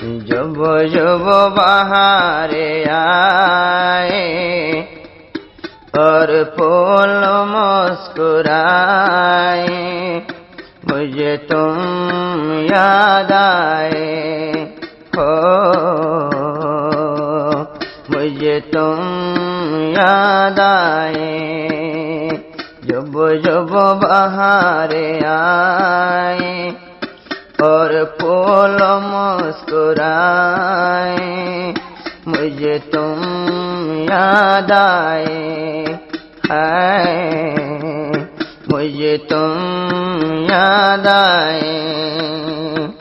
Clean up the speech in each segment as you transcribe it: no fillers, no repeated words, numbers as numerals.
जब जब बहारे आए और फूल मुस्कुराए, मुझे तुम याद आए हो, मुझे तुम याद आए। जब जब बहारे आए और फूल मुस्कुराए, मुझे तुम याद आए है, मुझे तुम याद आए।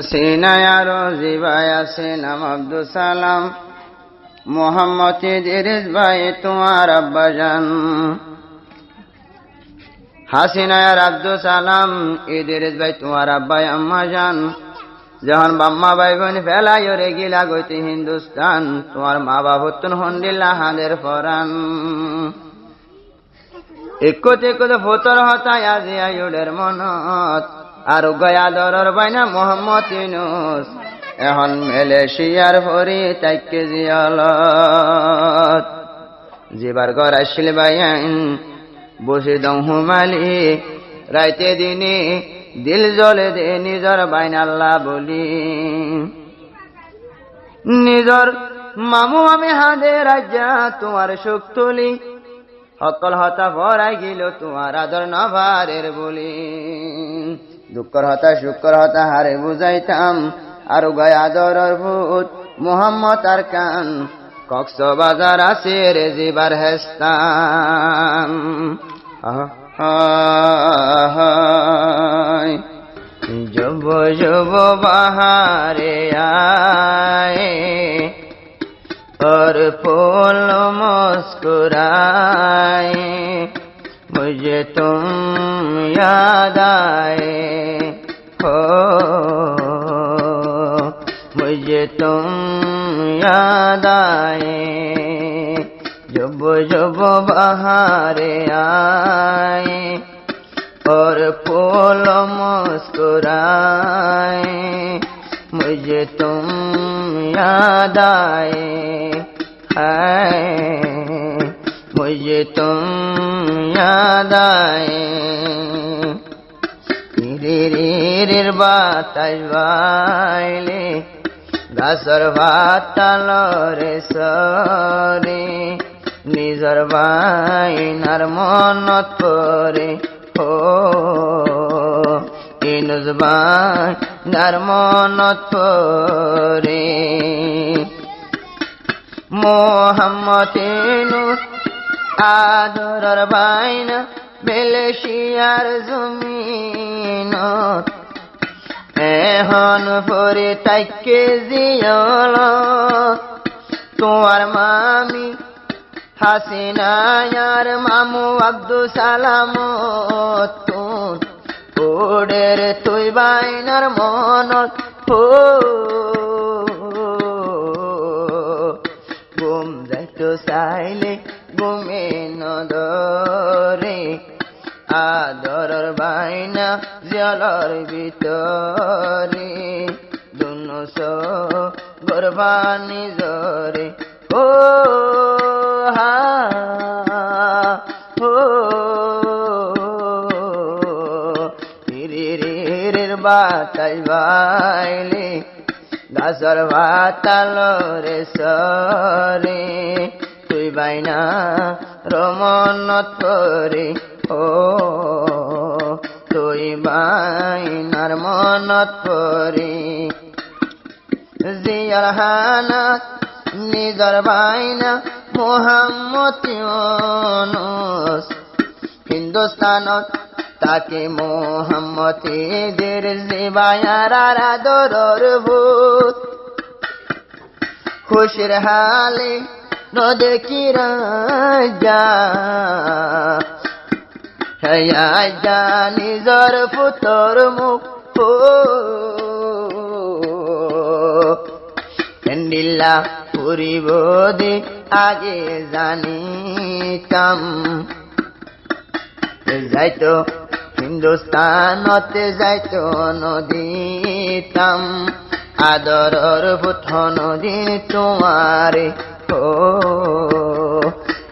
सीना यारो जिबाया से नाम अब्दुल सलाम मोहम्मद इदरिस भाई तुम्हारा अब्बाजान। হাসিনা আর আব্দুল সালাম ইদরিস ভাই তোমার আব্বাই আম্মা জান। যখন বাম্মা ভাই বোন ফেলাই ওরে গিলা গইতে হিন্দুস্তান, তোমার মা বাবুতুন হন্ডিল্লা হাঁদের ফরান। একত একত ফতর হতায় আজি আয়ুডের মনত, আর গয়া দরর বাইনা মোহাম্মদ ইউনুস এখন মালয়েশিয়ার ভরি তাইকে জিয়ালত। জিবার ঘর আসছিল বাইন বসে দম হুমালি, রাইতে দিনে দিল জলে দে নিজর বাইন আল্লাহ বলি। নিজর মামু আমি হাঁদে রাজা তোমার সুখ তুলি, সকল হতা ভরাই গেল তোমার আদর নভারের বলি। দুঃখর হতা শুক্র হতা হারে বুঝাইতাম, আর গয়া আদরের ভূত মোহাম্মদ আর কান। কক্সবাজার আছে রে জিবার হেস্তান। जब जब बहारे आए और फूल मुस्कुराए, मुझे तुम याद आए हो, मुझे तुम याद आए। जब जब बहारे आए और फूल मुस्कुराए, मुझे तुम याद आए है, मुझे तुम याद आए। রির বাতাস বাইলে গাছর ভাতালরে সরে, নিজর বাইনার মনত পরে ও, ইনুস বাইনার মনত পরে। মোহাম্মদ ইনুস আদরের বাইনা মালয়েশিয়ার জমিনত, এখন পরে তাইকে জিয়ালত। তোমার মামি হাসিনা আর মামু আব্দুল সালাম ওডের তুই বাইনার মনত হো, ঘুম যাইতো চাইলে ঘুমে নদরে, আদরের বাইনা জলর ভিতরে, দুনো গর্বানি জরে ও হা হো। রির বাতাস বাইলে গাছর ভাতালরে সরে, তুই বাইনা রমনত করে ও, তুই বাইনার মনত পরে। জিয়ার হানাত নিজর বাইনা মোহাম্মদ ইউনুস, হিন্দুস্তানত তাকে মোহাম্মদ ইদরিস জিবায়ার আদরের ভূত। খুশির হালে নদেকি রাজা হ্যাঁ নিজর পুতর মুখ হেন্ডিল্লা পুরিব দে আগে জানিতাম। যাইতো হিন্দুস্তানতে যাইতো নদিতাম, আদরর পুথন দিন তোমারে ও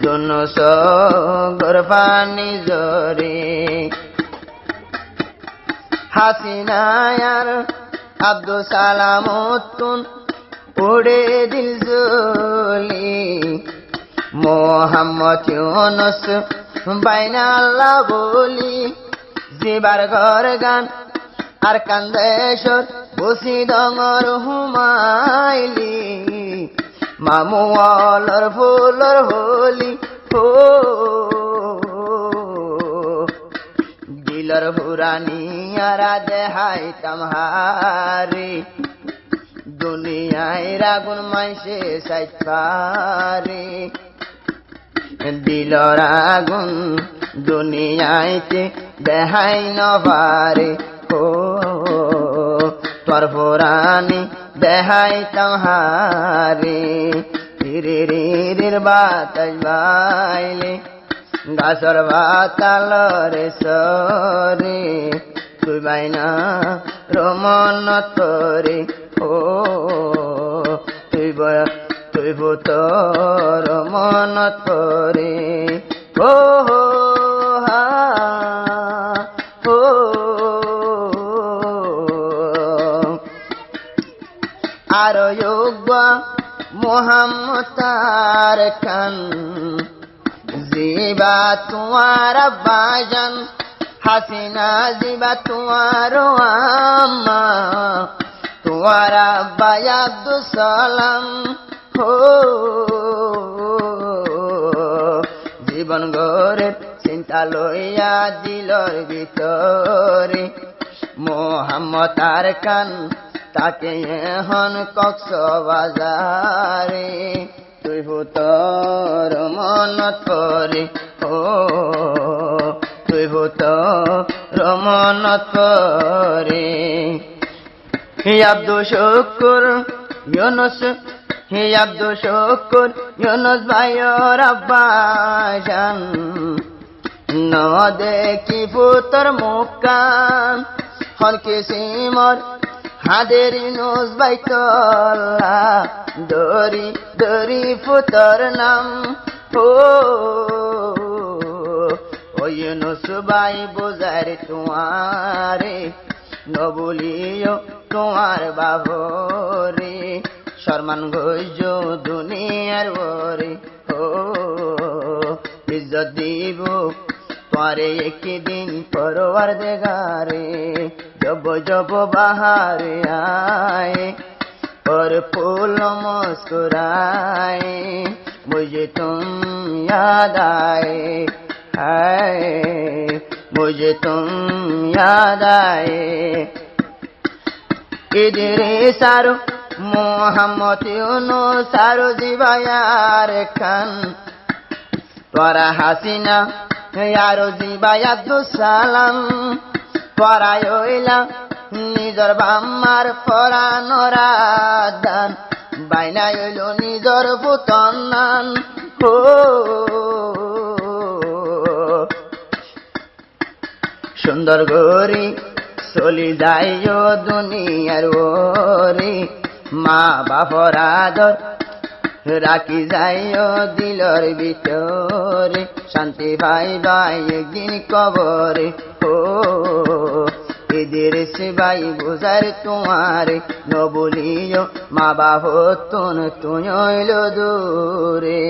দুনো সগর পানি জরে হাসিনায়ার আব্দুল সালামতুন উড়ে দিল জলি মোহাম্মদ ইউনুস বাইনা আল্লাহ বলি জিবার ঘর গান আর কান্দেশ্বর বসি ডঙর হুমাইলি মামুয়ালর ফুলর হলি ও দিলর হুরানি আরা দেহাই তামহারি দুনিয়ায় রাগুন মাইসে সাইফারি দিলর আগুন দুনিয়াইতে দেহাই নভারে ও তোর ফুরানি দেহাই তামহারি রির বাতাস বাইলে গাছর বাতালরে সরে তুই বাইনা রমন তরে ও তুই ভূত রমন তরে ও হা ও আর যোগ্য মোহাম্মদ তার খান জিবা তোমার বাজান হাসিনা জিবা তোমার আম্মা তোমার আব্বা আব্দুল সালাম হো জীবন গরে চিন্তা লইয়া দিলর ভিতরে মোহাম্মদ তার খান তাকে এখন কক্সবাজারে তুই ভূতর মনত পরে ও তুই ভূতর মনত পরে হে আব্দুল শুকুর ইউনুস হে আব্দুল শুকুর ইউনুস ভাইয়ের আব্বাজান ন দেখি ভূতর মুখান হন কিসিমর হাদের ইউনুস বাইতল্লা দরি দরি ফুতর নাম ও ইউনুস বাই বোঝার তোমারে নবুলিও তোমার বাবরে শর্মান গইজ দুনিয়ার ওরে ও ইজ্জত দিব পরে একদিন পরওয়ার দেগারে जब जब बाहर आए और फूल मुस्कुराए मुझे तुम याद आए हाय मुझे तुम याद आए इधरे सारो मोहम्मद यूनुस सारो जीवायार खान तोरा हासिना यारो जीवा अब्दुल सालाम পরায়লা নিজর বাম্মার পরানোরা দান বাইনাইল নিজর পুতনান ও সুন্দর গরি চলি যাইও দুনিয়ার ওরে মা বাপর আদর রাখি যাইও দিলর ভিতরে শান্তি ভাই ভাই একদিন কবরে ও এদের সেবাই বোঝার তোমারে নবলিও মা বাপ তুন তুই দূরে